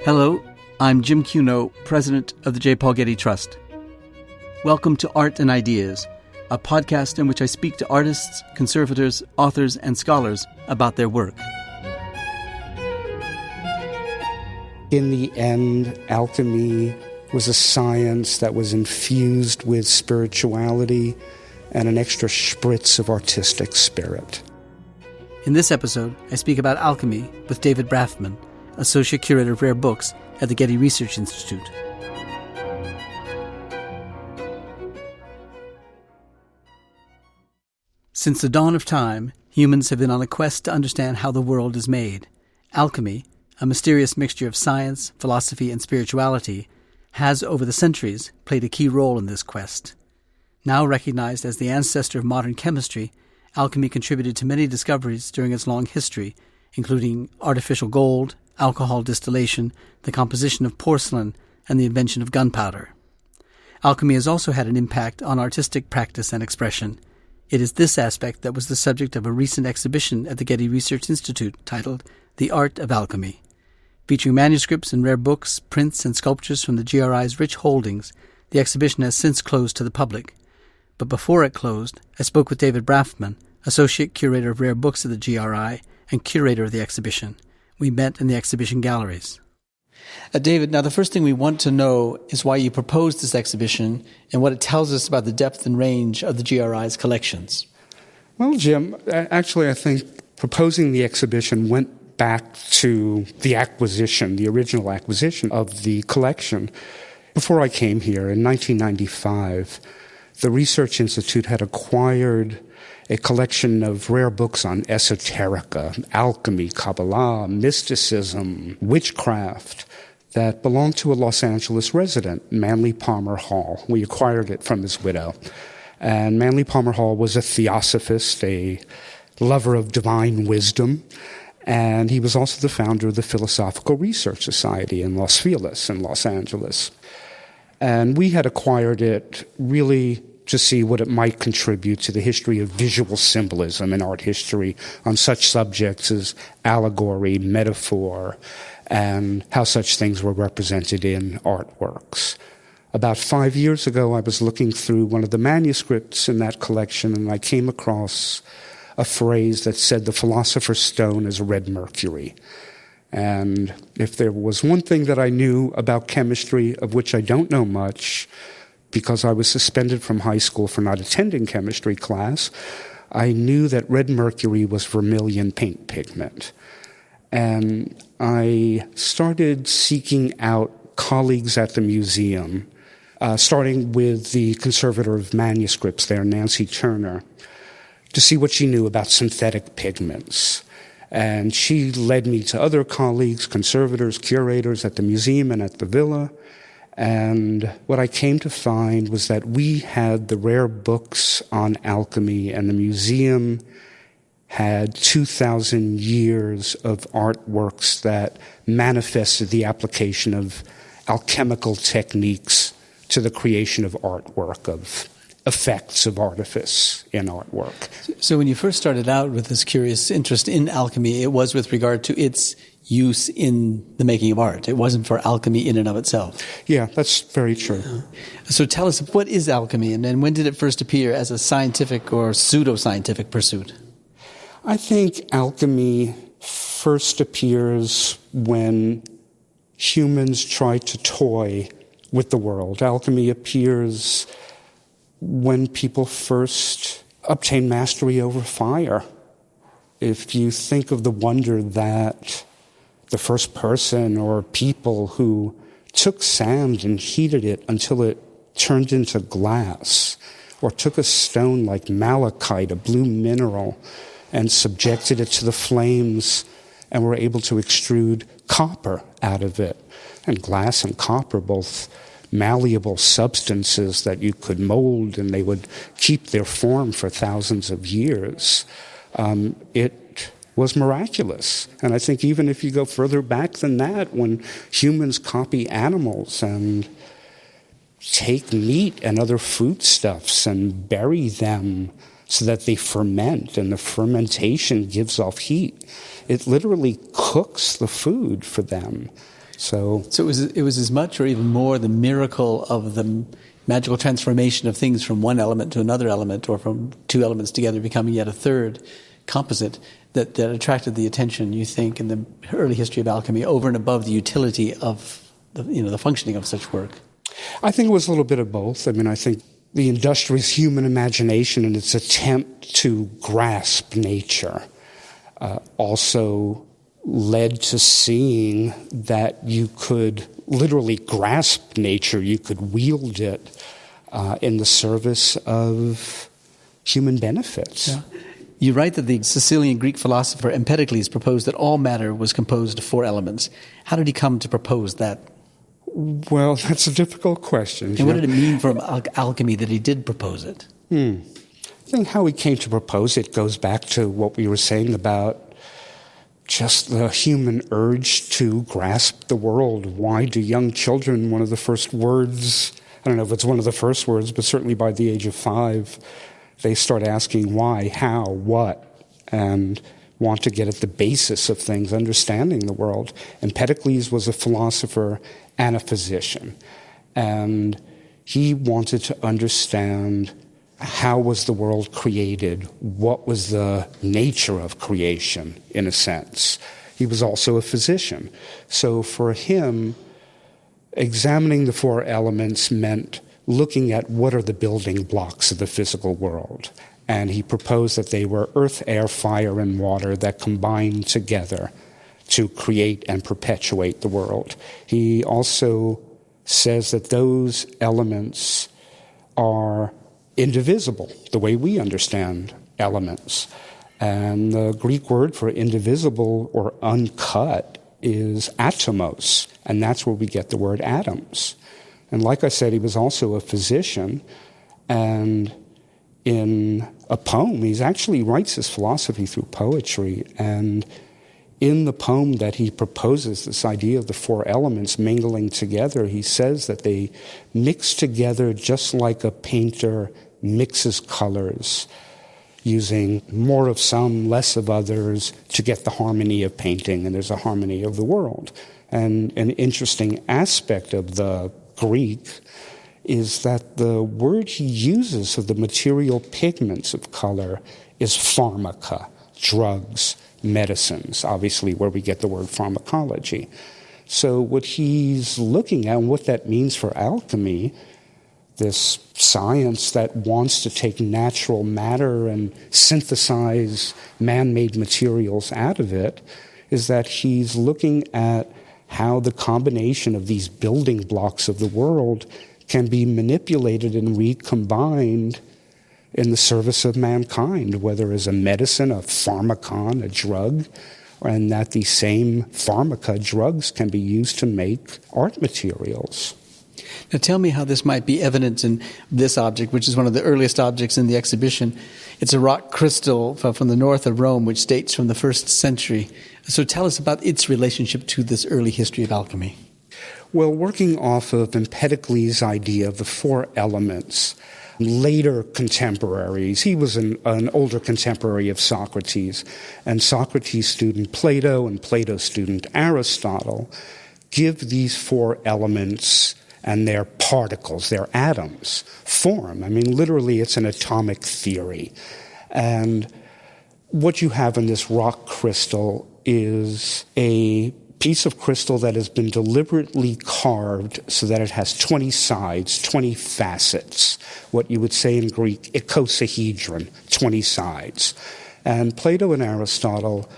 Hello, I'm Jim Cuno, president of the J. Paul Getty Trust. Welcome to Art and Ideas, a podcast in which I speak to artists, conservators, authors, and scholars about their work. In the end, alchemy was a science that was infused with spirituality and an extra spritz of artistic spirit. In this episode, I speak about alchemy with David Brafman, Associate Curator of Rare Books at the Getty Research Institute. Since the dawn of time, humans have been on a quest to understand how the world is made. Alchemy, a mysterious mixture of science, philosophy, and spirituality, has over the centuries played a key role in this quest. Now recognized as the ancestor of modern chemistry, alchemy contributed to many discoveries during its long history, including artificial gold, alcohol distillation, the composition of porcelain, and the invention of gunpowder. Alchemy has also had an impact on artistic practice and expression. It is this aspect that was the subject of a recent exhibition at the Getty Research Institute titled The Art of Alchemy. Featuring manuscripts and rare books, prints, and sculptures from the GRI's rich holdings, the exhibition has since closed to the public. But before it closed, I spoke with David Brafman, Associate Curator of Rare Books at the GRI and Curator of the exhibition. We met in the exhibition galleries. David, now the first thing we want to know is why you proposed this exhibition and what it tells us about the depth and range of the GRI's collections. Well, Jim, actually I think proposing the exhibition went back to the original acquisition of the collection. Before I came here in 1995, the Research Institute had acquired a collection of rare books on esoterica, alchemy, Kabbalah, mysticism, witchcraft, that belonged to a Los Angeles resident, Manly Palmer Hall. We acquired it from his widow. And Manly Palmer Hall was a theosophist, a lover of divine wisdom, and he was also the founder of the Philosophical Research Society in Los Feliz in Los Angeles. And we had acquired it really to see what it might contribute to the history of visual symbolism in art history on such subjects as allegory, metaphor, and how such things were represented in artworks. About 5 years ago, I was looking through one of the manuscripts in that collection, and I came across a phrase that said the philosopher's stone is red mercury. And if there was one thing that I knew about chemistry, of which I don't know much, because I was suspended from high school for not attending chemistry class, I knew that red mercury was vermilion paint pigment. And I started seeking out colleagues at the museum, starting with the conservator of manuscripts there, Nancy Turner, to see what she knew about synthetic pigments. And she led me to other colleagues, conservators, curators at the museum and at the villa. And what I came to find was that we had the rare books on alchemy, and the museum had 2,000 years of artworks that manifested the application of alchemical techniques to the creation of artwork, of effects of artifice in artwork. So when you first started out with this curious interest in alchemy, it was with regard to its use in the making of art. It wasn't for alchemy in and of itself. Yeah, that's very true. So tell us, what is alchemy, and when did it first appear as a scientific or pseudo-scientific pursuit? I think alchemy first appears when humans try to toy with the world. Alchemy appears when people first obtain mastery over fire. If you think of the wonder that the first person or people who took sand and heated it until it turned into glass, or took a stone like malachite, a blue mineral, and subjected it to the flames and were able to extrude copper out of it. And glass and copper, both malleable substances that you could mold and they would keep their form for thousands of years. It was miraculous. And I think even if you go further back than that, when humans copy animals and take meat and other foodstuffs and bury them so that they ferment, and the fermentation gives off heat. It literally cooks the food for them. So it was as much or even more the miracle of the magical transformation of things from one element to another element, or from two elements together becoming yet a third composite, that attracted the attention, you think, in the early history of alchemy, over and above the utility of the functioning of such work? I think it was a little bit of both. I mean, I think the industrious human imagination and its attempt to grasp nature also led to seeing that you could literally grasp nature, you could wield it in the service of human benefits. Yeah. You write that the Sicilian Greek philosopher Empedocles proposed that all matter was composed of four elements. How did he come to propose that? Well, that's a difficult question. And what did it mean for alchemy that he did propose it? I think how he came to propose it goes back to what we were saying about just the human urge to grasp the world. Why do young children, one of the first words, I don't know if it's one of the first words, but certainly by the age of 5, they start asking why, how, what, and want to get at the basis of things, understanding the world. Empedocles was a philosopher and a physician, and he wanted to understand how was the world created, what was the nature of creation, in a sense. He was also a physician. So for him, examining the four elements meant looking at what are the building blocks of the physical world. And he proposed that they were earth, air, fire, and water that combined together to create and perpetuate the world. He also says that those elements are indivisible, the way we understand elements. And the Greek word for indivisible or uncut is atomos, and that's where we get the word atoms. And like I said, he was also a physician, and in a poem, he actually writes his philosophy through poetry, and in the poem that he proposes this idea of the four elements mingling together, he says that they mix together just like a painter mixes colors, using more of some, less of others, to get the harmony of painting, and there's a harmony of the world. And an interesting aspect of the Greek is that the word he uses of the material pigments of color is pharmaca, drugs, medicines, obviously where we get the word pharmacology. So what he's looking at and what that means for alchemy, this science that wants to take natural matter and synthesize man-made materials out of it, is that he's looking at how the combination of these building blocks of the world can be manipulated and recombined in the service of mankind, whether as a medicine, a pharmacon, a drug, and that these same pharmaca drugs can be used to make art materials. Now tell me how this might be evident in this object, which is one of the earliest objects in the exhibition. It's a rock crystal from the north of Rome, which dates from the 1st century. So tell us about its relationship to this early history of alchemy. Well, working off of Empedocles' idea of the four elements, later contemporaries, he was an older contemporary of Socrates, and Socrates' student Plato and Plato's student Aristotle give these four elements and their particles, their atoms, form. I mean, literally, it's an atomic theory. And what you have in this rock crystal is a piece of crystal that has been deliberately carved so that it has 20 sides, 20 facets, what you would say in Greek, icosahedron, 20 sides. And Plato and Aristotle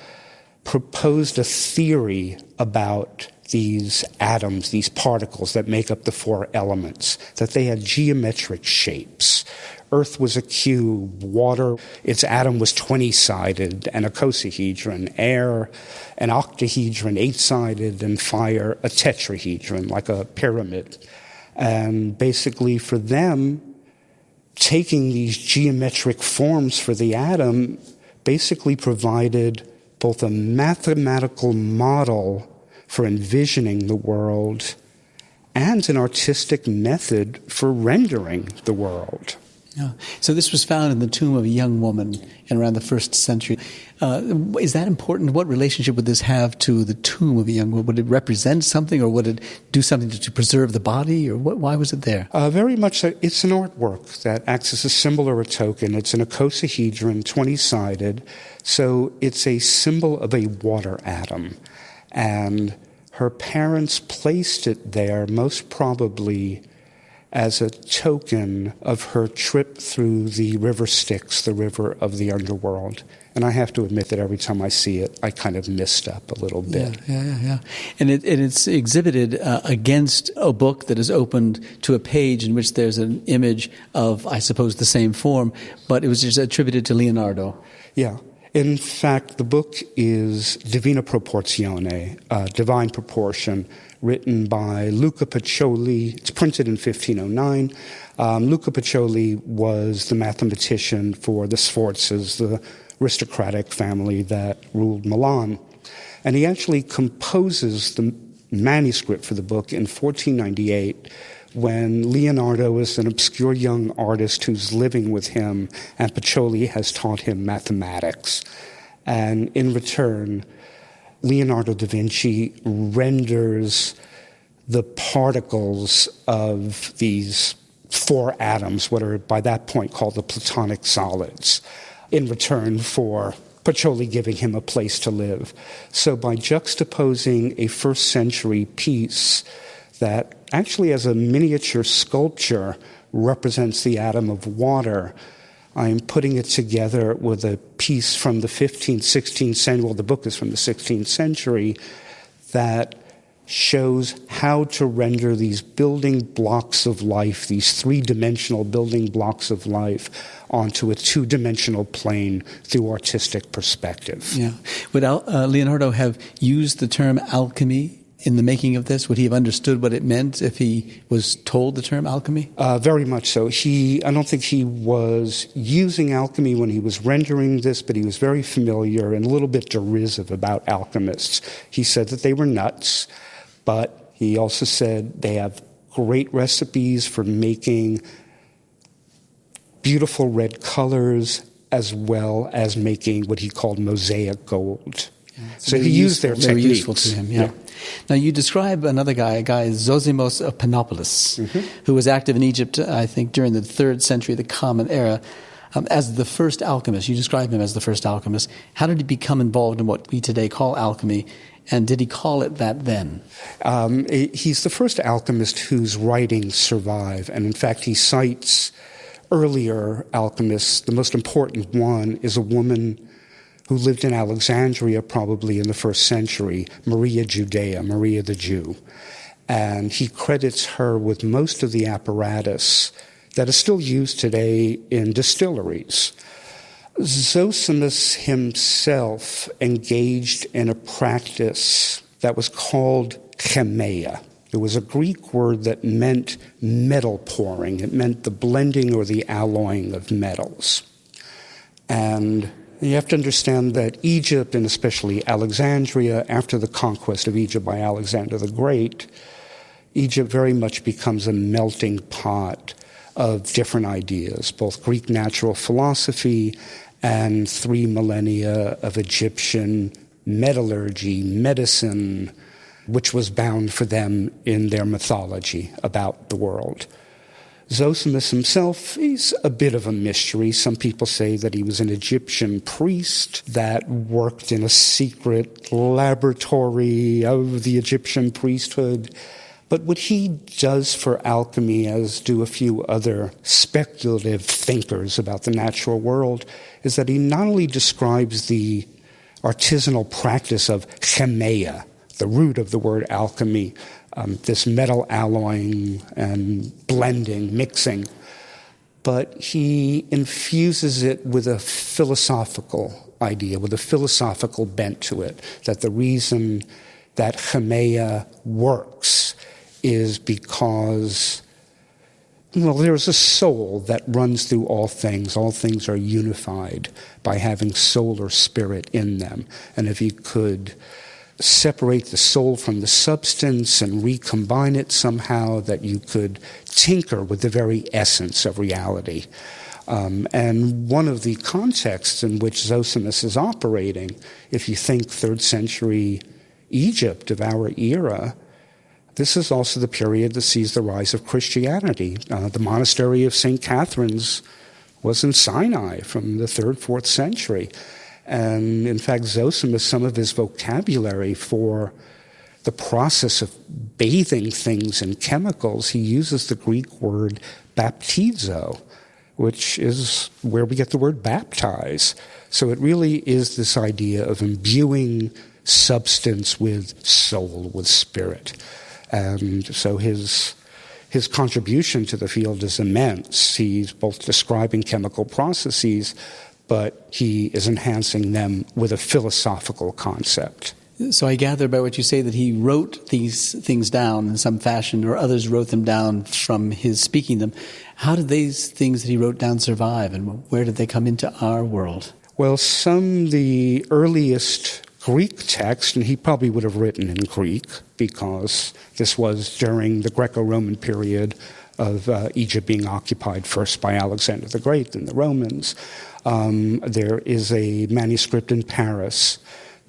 proposed a theory about these atoms, these particles that make up the four elements, that they had geometric shapes. Earth was a cube, water, its atom was 20-sided, an icosahedron, air, an octahedron, 8-sided, and fire, a tetrahedron, like a pyramid. And basically for them, taking these geometric forms for the atom basically provided both a mathematical model for envisioning the world and an artistic method for rendering the world. Yeah. So this was found in the tomb of a young woman in around the 1st century. Is that important? What relationship would this have to the tomb of a young woman? Would it represent something, or would it do something to preserve the body, or why was it there? Very much so. It's an artwork that acts as a symbol or a token. It's an icosahedron, 20-sided, so it's a symbol of a water atom. And her parents placed it there most probably as a token of her trip through the river Styx, the river of the underworld. And I have to admit that every time I see it, I kind of mist up a little bit. Yeah. And it's exhibited against a book that is opened to a page in which there's an image of, I suppose, the same form, but it was just attributed to Leonardo. Yeah. In fact, the book is Divina Proporzione, Divine Proportion, written by Luca Pacioli. It's printed in 1509. Luca Pacioli was the mathematician for the Sforzas, the aristocratic family that ruled Milan. And he actually composes the manuscript for the book in 1498 when Leonardo is an obscure young artist who's living with him, and Pacioli has taught him mathematics. And in return, Leonardo da Vinci renders the particles of these 4 atoms, what are by that point called the Platonic solids, in return for Pacioli giving him a place to live. So by juxtaposing a 1st century piece that actually as a miniature sculpture represents the atom of water, I'm putting it together with a piece from the 15th, 16th century, well, the book is from the 16th century, that shows how to render these building blocks of life, these 3-dimensional building blocks of life, onto a 2-dimensional plane through artistic perspective. Yeah. Would Leonardo have used the term alchemy in the making of this? Would he have understood what it meant if he was told the term alchemy? Very much so. I don't think he was using alchemy when he was rendering this, but he was very familiar and a little bit derisive about alchemists. He said that they were nuts, but he also said they have great recipes for making beautiful red colors as well as making what he called mosaic gold. Yeah, so he used their techniques. Very useful to him, yeah. Now, you describe another guy, Zosimos of Panopolis, who was active in Egypt, I think, during the 3rd century, the Common Era, as the first alchemist. You describe him as the first alchemist. How did he become involved in what we today call alchemy, and did he call it that then? He's the first alchemist whose writings survive, and in fact, he cites earlier alchemists. The most important one is a woman who lived in Alexandria probably in the 1st century, Maria Judea, Maria the Jew. And he credits her with most of the apparatus that is still used today in distilleries. Zosimus himself engaged in a practice that was called chemeia. It was a Greek word that meant metal pouring. It meant the blending or the alloying of metals. And you have to understand that Egypt, and especially Alexandria, after the conquest of Egypt by Alexander the Great, Egypt very much becomes a melting pot of different ideas, both Greek natural philosophy and 3 millennia of Egyptian metallurgy, medicine, which was bound for them in their mythology about the world. Zosimus himself, he's a bit of a mystery. Some people say that he was an Egyptian priest that worked in a secret laboratory of the Egyptian priesthood. But what he does for alchemy, as do a few other speculative thinkers about the natural world, is that he not only describes the artisanal practice of chemeia, the root of the word alchemy, this metal alloying and blending, mixing, but he infuses it with a philosophical idea, with a philosophical bent to it, that the reason that chemeia works is because, there's a soul that runs through all things. All things are unified by having soul or spirit in them. And if you could separate the soul from the substance and recombine it somehow, that you could tinker with the very essence of reality. And one of the contexts in which Zosimus is operating, if you think 3rd century Egypt of our era, this is also the period that sees the rise of Christianity. The monastery of St. Catherine's was in Sinai from the 3rd, 4th century. And in fact, Zosimus, some of his vocabulary for the process of bathing things in chemicals, he uses the Greek word baptizo, which is where we get the word baptize. So it really is this idea of imbuing substance with soul, with spirit. And so his contribution to the field is immense. He's both describing chemical processes, but he is enhancing them with a philosophical concept. So I gather by what you say that he wrote these things down in some fashion, or others wrote them down from his speaking them. How did these things that he wrote down survive, and where did they come into our world? Well, the earliest Greek text, and he probably would have written in Greek because this was during the Greco-Roman period of Egypt being occupied first by Alexander the Great, then the Romans. There is a manuscript in Paris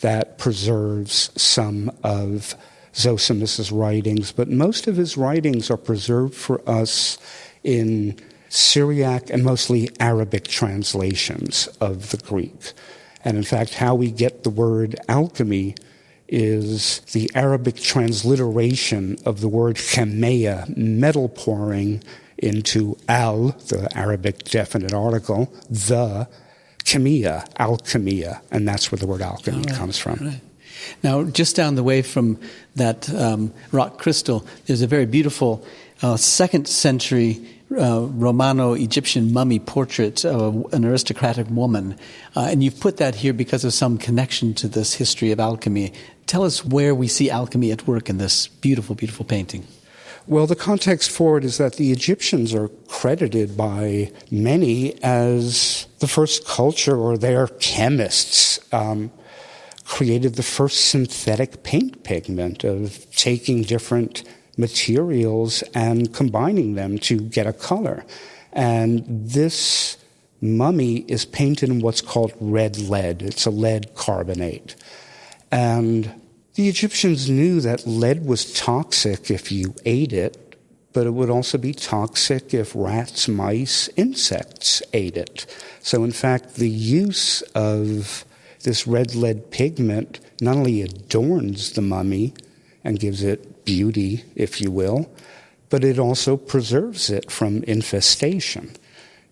that preserves some of Zosimus's writings, but most of his writings are preserved for us in Syriac and mostly Arabic translations of the Greek. And in fact, how we get the word alchemy is the Arabic transliteration of the word chemeia, metal pouring, into al, the Arabic definite article, the chemia, alchemia, and that's where the word alchemy comes from. Right. Now, just down the way from that rock crystal, there's a very beautiful 2nd century Romano-Egyptian mummy portrait of an aristocratic woman. And you've put that here because of some connection to this history of alchemy. Tell us where we see alchemy at work in this beautiful, beautiful painting. Well, the context for it is that the Egyptians are credited by many as the first culture, or their chemists created the first synthetic paint pigment of taking different materials and combining them to get a color. And this mummy is painted in what's called red lead. It's a lead carbonate. And the Egyptians knew that lead was toxic if you ate it, but it would also be toxic if rats, mice, insects ate it. So in fact, the use of this red lead pigment not only adorns the mummy and gives it beauty, if you will, but it also preserves it from infestation.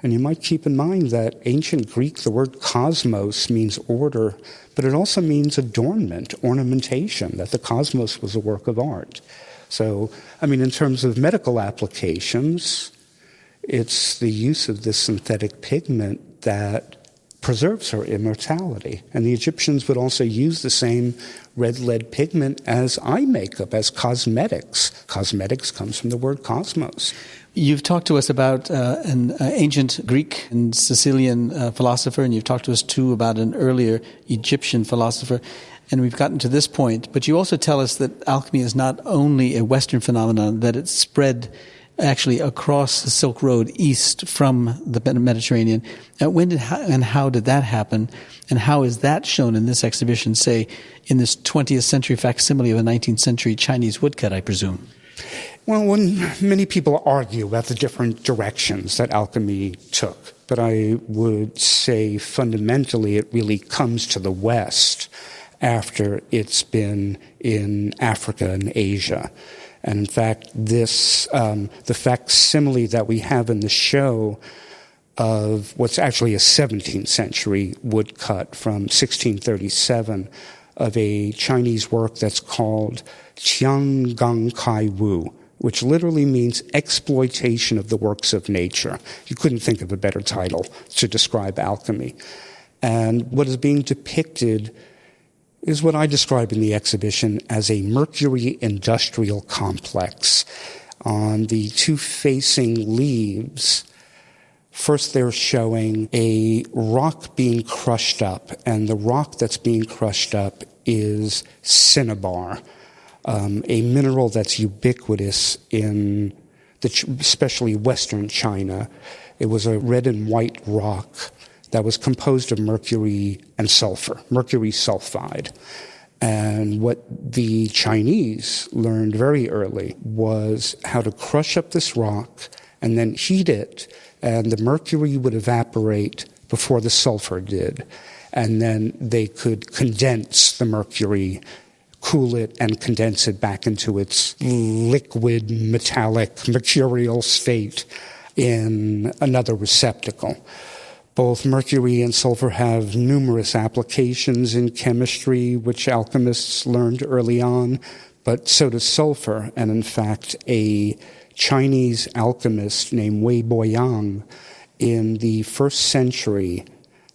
And you might keep in mind that ancient Greek, the word cosmos means order, but it also means adornment, ornamentation, that the cosmos was a work of art. So, in terms of medical applications, it's the use of this synthetic pigment that preserves her immortality. And the Egyptians would also use the same red lead pigment as eye makeup, as cosmetics. Cosmetics comes from the word cosmos. You've talked to us about an ancient Greek and Sicilian philosopher, and you've talked to us, too, about an earlier Egyptian philosopher, and we've gotten to this point. But you also tell us that alchemy is not only a Western phenomenon, that it's spread actually across the Silk Road east from the Mediterranean. When and how did that happen, and how is that shown in this exhibition, say, in this 20th century facsimile of a 19th century Chinese woodcut, I presume? Well, many people argue about the different directions that alchemy took, but I would say fundamentally it really comes to the West after it's been in Africa and Asia. And in fact, this the facsimile that we have in the show of what's actually a 17th century woodcut from 1637 of a Chinese work that's called Qiangang Kai Wu, which literally means exploitation of the works of nature. You couldn't think of a better title to describe alchemy. And what is being depicted is what I describe in the exhibition as a mercury industrial complex. On the two facing leaves First, they're showing a rock being crushed up, and the rock that's being crushed up is cinnabar, a mineral that's ubiquitous in especially Western China. It was a red and white rock that was composed of mercury and sulfur, mercury sulfide. And what the Chinese learned very early was how to crush up this rock and then heat it, and the mercury would evaporate before the sulfur did. And then they could condense the mercury, cool it, and condense it back into its liquid, metallic, mercurial state in another receptacle. Both mercury and sulfur have numerous applications in chemistry, which alchemists learned early on, but so does sulfur. And in fact, a Chinese alchemist named Wei Boyang in the 1st century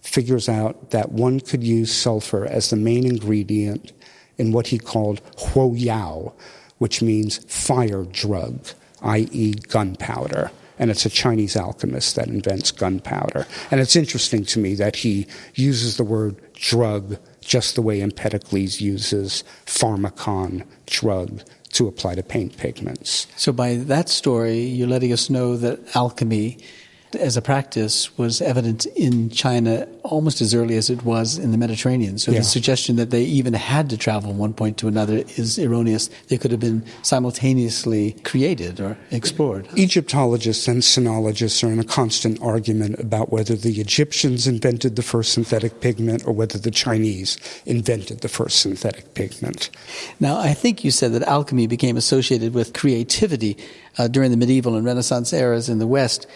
figures out that one could use sulfur as the main ingredient in what he called huo yao, which means fire drug, i.e. gunpowder. And it's a Chinese alchemist that invents gunpowder. And it's interesting to me that he uses the word drug just the way Empedocles uses pharmakon, drug, to apply to paint pigments. So by that story, you're letting us know that alchemy as a practice was evident in China almost as early as it was in the Mediterranean. So the suggestion that they even had to travel from one point to another is erroneous. They could have been simultaneously created or explored. Egyptologists and sinologists are in a constant argument about whether the Egyptians invented the first synthetic pigment or whether the Chinese invented the first synthetic pigment. Now, I think you said that alchemy became associated with creativity during the medieval and Renaissance eras in the West.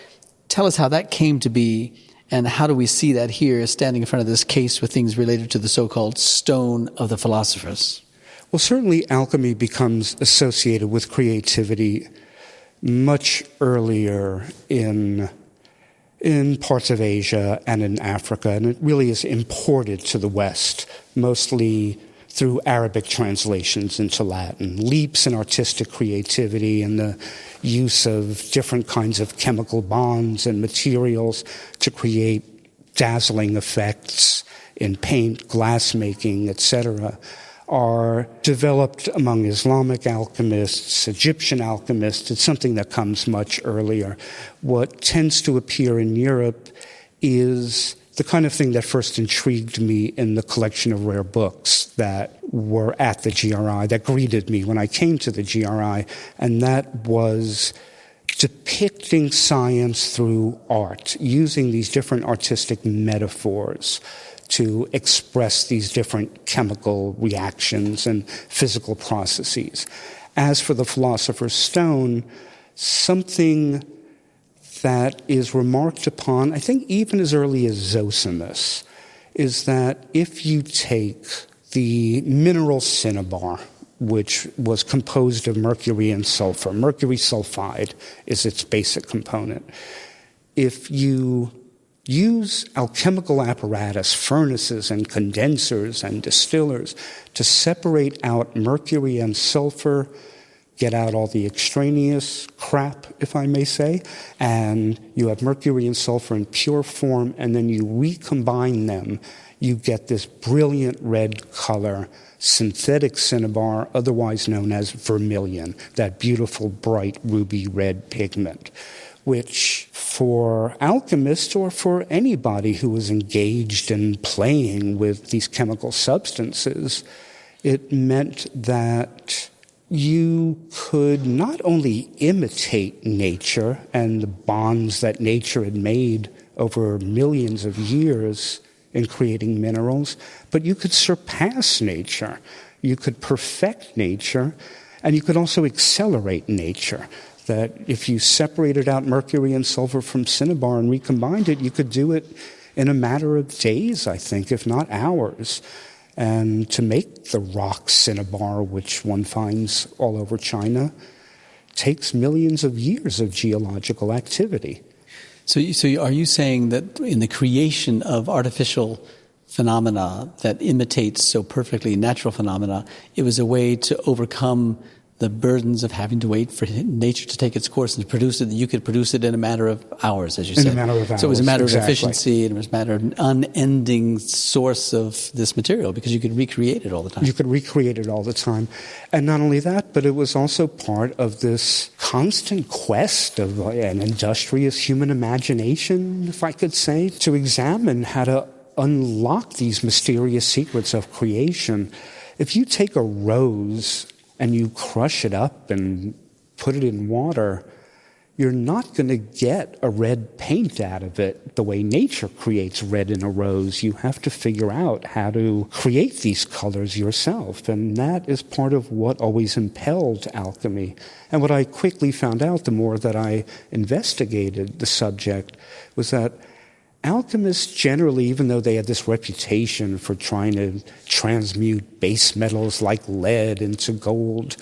Tell us how that came to be, and how do we see that here standing in front of this case with things related to the so-called stone of the philosophers? Well, certainly alchemy becomes associated with creativity much earlier in parts of Asia and in Africa, and it really is imported to the West, mostly through Arabic translations into Latin. Leaps in artistic creativity and the use of different kinds of chemical bonds and materials to create dazzling effects in paint, glassmaking, etc., are developed among Islamic alchemists, Egyptian alchemists. It's something that comes much earlier. What tends to appear in Europe is the kind of thing that first intrigued me in the collection of rare books that were at the GRI, that greeted me when I came to the GRI, and that was depicting science through art, using these different artistic metaphors to express these different chemical reactions and physical processes. As for the Philosopher's Stone, something that is remarked upon, I think even as early as Zosimus, is that if you take the mineral cinnabar, which was composed of mercury and sulfur, mercury sulfide is its basic component. If you use alchemical apparatus, furnaces and condensers and distillers to separate out mercury and sulfur, get out all the extraneous crap, if I may say, and you have mercury and sulfur in pure form, and then you recombine them, you get this brilliant red color, synthetic cinnabar, otherwise known as vermilion, that beautiful, bright, ruby red pigment, which for alchemists or for anybody who was engaged in playing with these chemical substances, it meant that you could not only imitate nature and the bonds that nature had made over millions of years in creating minerals, but you could surpass nature. You could perfect nature, and you could also accelerate nature. That if you separated out mercury and sulfur from cinnabar and recombined it, you could do it in a matter of days, I think, if not hours. And to make the rock cinnabar, which one finds all over China, takes millions of years of geological activity. So are you saying that in the creation of artificial phenomena that imitates so perfectly natural phenomena, it was a way to overcome the burdens of having to wait for nature to take its course and to produce it, that you could produce it in a matter of hours, as you said. In a matter of hours, so it was a matter exactly. of efficiency, and it was a matter of an unending source of this material, because you could recreate it all the time. You could recreate it all the time. And not only that, but it was also part of this constant quest of an industrious human imagination, if I could say, to examine how to unlock these mysterious secrets of creation. If you take a rose and you crush it up and put it in water, you're not going to get a red paint out of it the way nature creates red in a rose. You have to figure out how to create these colors yourself. And that is part of what always impelled alchemy. And what I quickly found out, the more that I investigated the subject, was that alchemists generally, even though they had this reputation for trying to transmute base metals like lead into gold,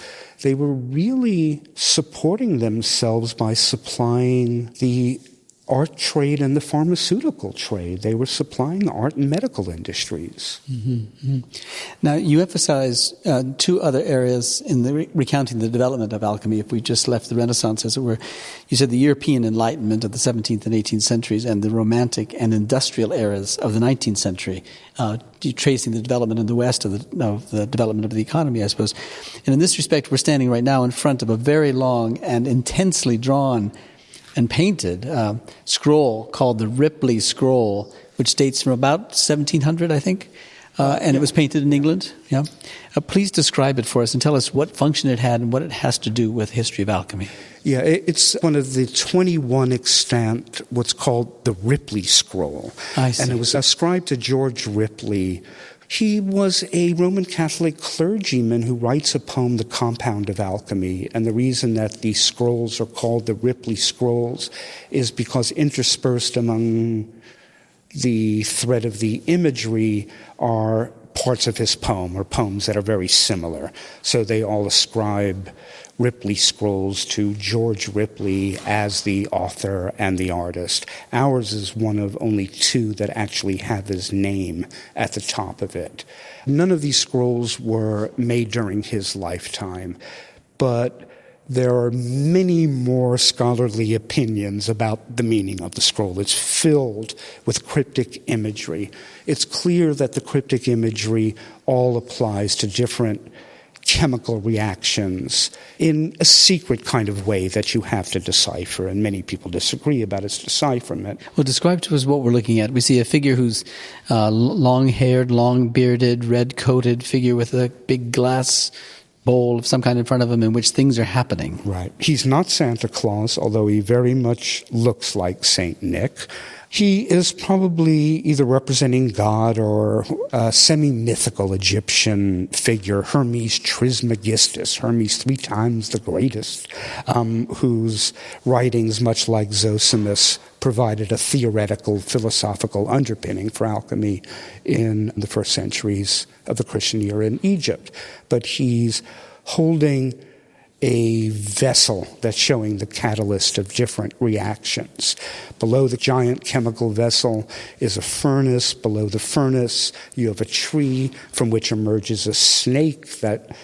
they were really supporting themselves by supplying the art trade and the pharmaceutical trade. They were supplying the art and medical industries. Mm-hmm. Now, you emphasize two other areas in the recounting the development of alchemy. If we just left the Renaissance, as it were, you said the European Enlightenment of the 17th and 18th centuries and the Romantic and industrial eras of the 19th century, tracing the development in the West of the development of the economy, I suppose. And in this respect, we're standing right now in front of a very long and intensely drawn and painted scroll called the Ripley Scroll, which dates from about 1700, I think, and it was painted in England. Yeah, please describe it for us and tell us what function it had and what it has to do with the history of alchemy. Yeah, it's one of the 21 extant, what's called the Ripley Scroll. I see. And it was ascribed to George Ripley. He was a Roman Catholic clergyman who writes a poem, The Compound of Alchemy. And the reason that these scrolls are called the Ripley Scrolls is because interspersed among the thread of the imagery are parts of his poem, or poems that are very similar. So they all ascribe Ripley Scrolls to George Ripley as the author and the artist. Ours is one of only two that actually have his name at the top of it. None of these scrolls were made during his lifetime, but there are many more scholarly opinions about the meaning of the scroll. It's filled with cryptic imagery. It's clear that the cryptic imagery all applies to different chemical reactions in a secret kind of way that you have to decipher, and many people disagree about its decipherment. Well, describe to us what we're looking at. We see a figure who's long-haired, long-bearded, red-coated figure with a big glass bowl of some kind in front of him in which things are happening. Right. He's not Santa Claus, although he very much looks like Saint Nick. He is probably either representing God or a semi-mythical Egyptian figure, Hermes Trismegistus, Hermes 3 times the greatest, whose writings, much like Zosimus, provided a theoretical, philosophical underpinning for alchemy in the first centuries of the Christian era in Egypt. But he's holding a vessel that's showing the catalyst of different reactions. Below the giant chemical vessel is a furnace. Below the furnace, you have a tree from which emerges a snake that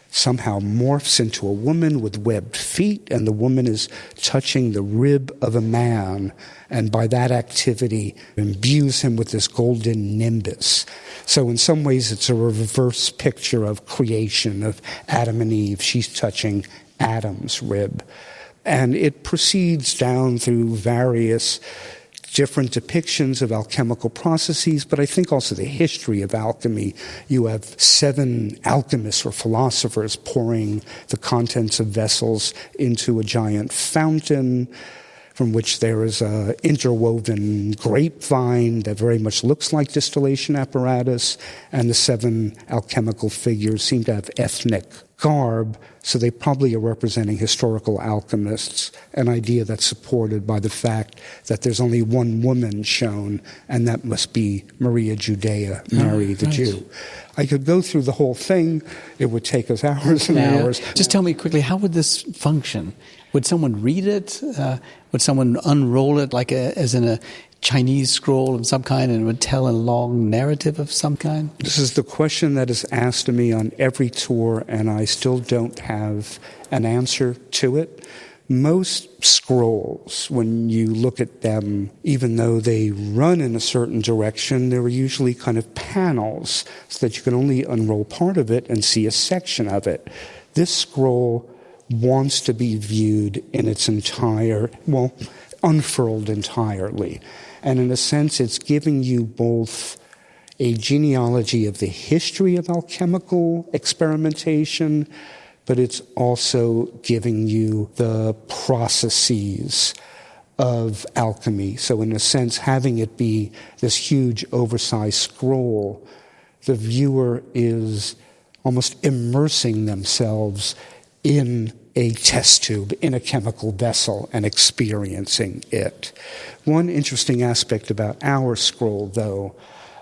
somehow morphs into a woman with webbed feet, and the woman is touching the rib of a man, and by that activity imbues him with this golden nimbus. So in some ways it's a reverse picture of creation, of Adam and Eve. She's touching Adam's rib. And it proceeds down through various different depictions of alchemical processes, but I think also the history of alchemy. You have 7 alchemists or philosophers pouring the contents of vessels into a giant fountain, from which there is an interwoven grapevine that very much looks like distillation apparatus, and the 7 alchemical figures seem to have ethnic garb, so they probably are representing historical alchemists, an idea that's supported by the fact that there's only one woman shown, and that must be Maria Judea, Mary the Jew. I could go through the whole thing. It would take us hours and hours. Just tell me quickly, how would this function? Would someone read it? Would someone unroll it as in a Chinese scroll of some kind, and would tell a long narrative of some kind? This is the question that is asked of me on every tour, and I still don't have an answer to it. Most scrolls, when you look at them, even though they run in a certain direction, there are usually kind of panels so that you can only unroll part of it and see a section of it. This scroll wants to be viewed in its unfurled entirely. And in a sense, it's giving you both a genealogy of the history of alchemical experimentation, but it's also giving you the processes of alchemy. So in a sense, having it be this huge oversized scroll, the viewer is almost immersing themselves in a test tube, in a chemical vessel, and experiencing it. One interesting aspect about our scroll, though,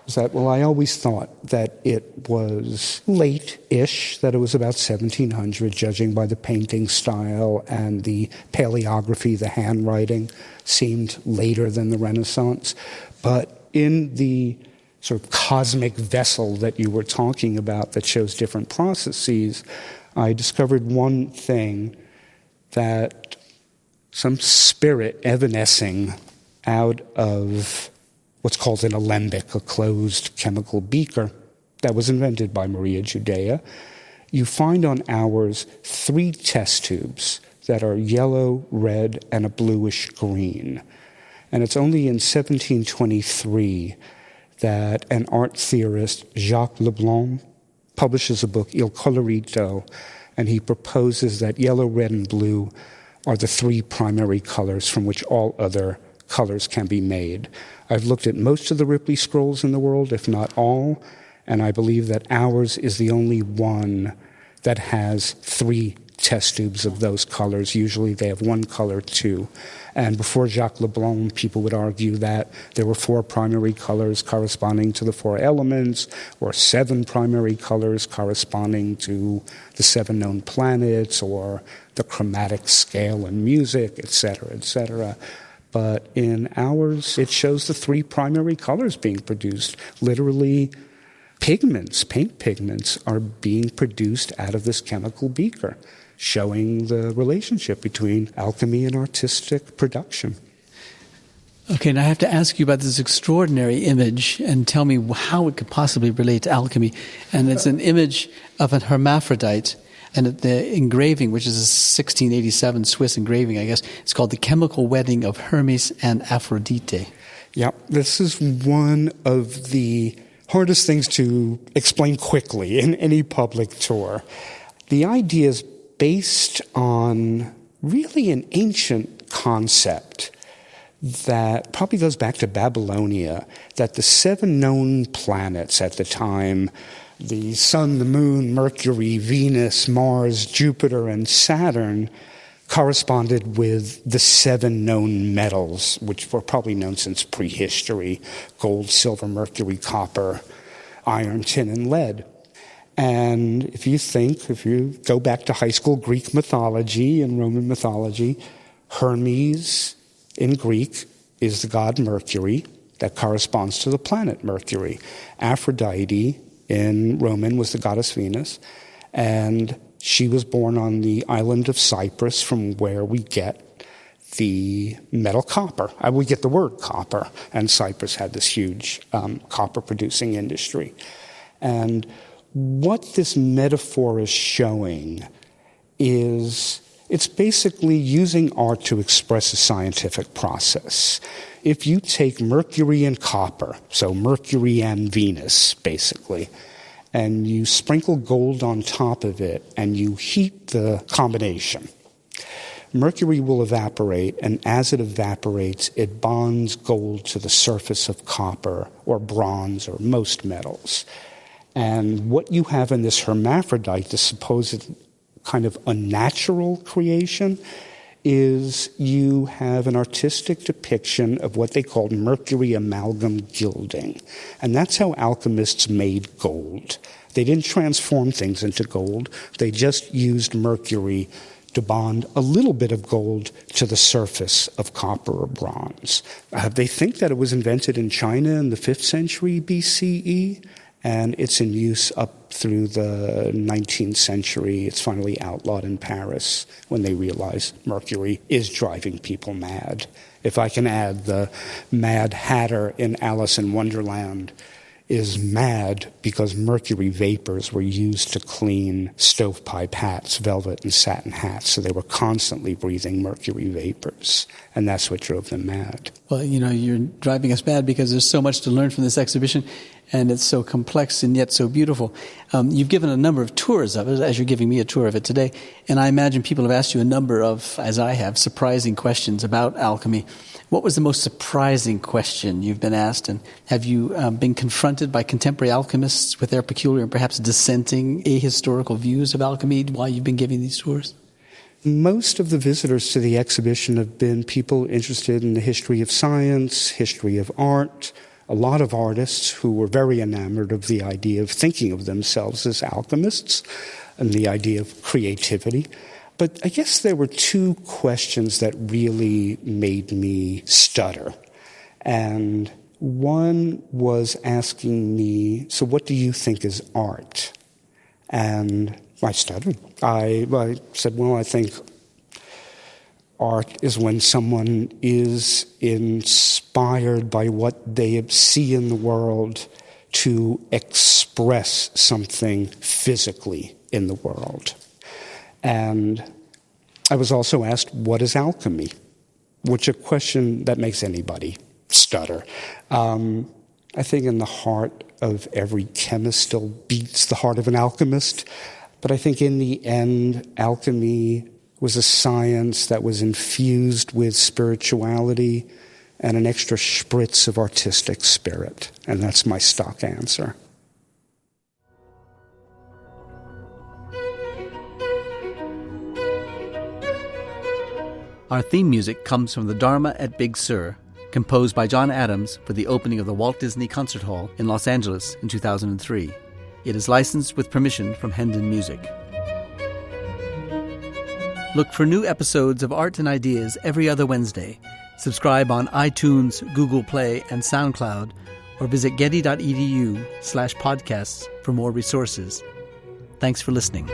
is that, I always thought that it was late-ish, that it was about 1700, judging by the painting style and the paleography, the handwriting seemed later than the Renaissance. But in the sort of cosmic vessel that you were talking about that shows different processes, I discovered one thing, that some spirit evanescing out of what's called an alembic, a closed chemical beaker that was invented by Maria Judea. You find on ours 3 test tubes that are yellow, red, and a bluish green. And it's only in 1723 that an art theorist, Jacques Leblanc, publishes a book, Il Colorito, and he proposes that yellow, red, and blue are the 3 primary colors from which all other colors can be made. I've looked at most of the Ripley scrolls in the world, if not all, and I believe that ours is the only one that has 3 test tubes of those colors. Usually they have 1 color, 2. And before Jacques Leblanc, people would argue that there were 4 primary colors corresponding to the 4 elements, or 7 primary colors corresponding to the 7 known planets, or the chromatic scale in music, etc., etc. But in ours, it shows the 3 primary colors being produced. Literally, pigments, paint pigments, are being produced out of this chemical beaker, showing the relationship between alchemy and artistic production. Okay, now I have to ask you about this extraordinary image and tell me how it could possibly relate to alchemy. And it's an image of an hermaphrodite, and the engraving, which is a 1687 Swiss engraving, I guess, it's called The Chemical Wedding of Hermes and Aphrodite. Yeah, this is one of the hardest things to explain quickly in any public tour. The idea is based on really an ancient concept that probably goes back to Babylonia, that the 7 known planets at the time, the Sun, the Moon, Mercury, Venus, Mars, Jupiter, and Saturn, corresponded with the 7 known metals, which were probably known since prehistory: gold, silver, mercury, copper, iron, tin, and lead. And if you go back to high school Greek mythology and Roman mythology, Hermes in Greek is the god Mercury that corresponds to the planet Mercury. Aphrodite in Roman was the goddess Venus, and she was born on the island of Cyprus, from where we get the metal copper. We get the word copper, and Cyprus had this huge copper-producing industry. And what this metaphor is showing is it's basically using art to express a scientific process. If you take Mercury and copper, so Mercury and Venus, basically, and you sprinkle gold on top of it and you heat the combination, Mercury will evaporate, and as it evaporates, it bonds gold to the surface of copper or bronze or most metals. And what you have in this hermaphrodite, this supposed kind of unnatural creation, is you have an artistic depiction of what they called mercury amalgam gilding. And that's how alchemists made gold. They didn't transform things into gold. They just used mercury to bond a little bit of gold to the surface of copper or bronze. They think that it was invented in China in the 5th century BCE, and it's in use up through the 19th century. It's finally outlawed in Paris when they realize mercury is driving people mad. If I can add, the Mad Hatter in Alice in Wonderland is mad because mercury vapors were used to clean stovepipe hats, velvet and satin hats, so they were constantly breathing mercury vapors, and that's what drove them mad. Well, you're driving us mad because there's so much to learn from this exhibition, and it's so complex and yet so beautiful. You've given a number of tours of it, as you're giving me a tour of it today, and I imagine people have asked you a number of, as I have, surprising questions about alchemy. What was the most surprising question you've been asked, and have you been confronted by contemporary alchemists with their peculiar and perhaps dissenting ahistorical views of alchemy while you've been giving these tours? Most of the visitors to the exhibition have been people interested in the history of science, history of art, a lot of artists who were very enamored of the idea of thinking of themselves as alchemists and the idea of creativity. But I guess there were two questions that really made me stutter. And one was asking me, so what do you think is art? And I stuttered. I said, well, I think art is when someone is inspired by what they see in the world to express something physically in the world. And I was also asked, what is alchemy? Which is a question that makes anybody stutter. I think in the heart of every chemist still beats the heart of an alchemist. But I think in the end, alchemy was a science that was infused with spirituality and an extra spritz of artistic spirit. And that's my stock answer. Our theme music comes from the Dharma at Big Sur, composed by John Adams for the opening of the Walt Disney Concert Hall in Los Angeles in 2003. It is licensed with permission from Hendon Music. Look for new episodes of Art and Ideas every other Wednesday. Subscribe on iTunes, Google Play, and SoundCloud, or visit getty.edu/podcasts for more resources. Thanks for listening.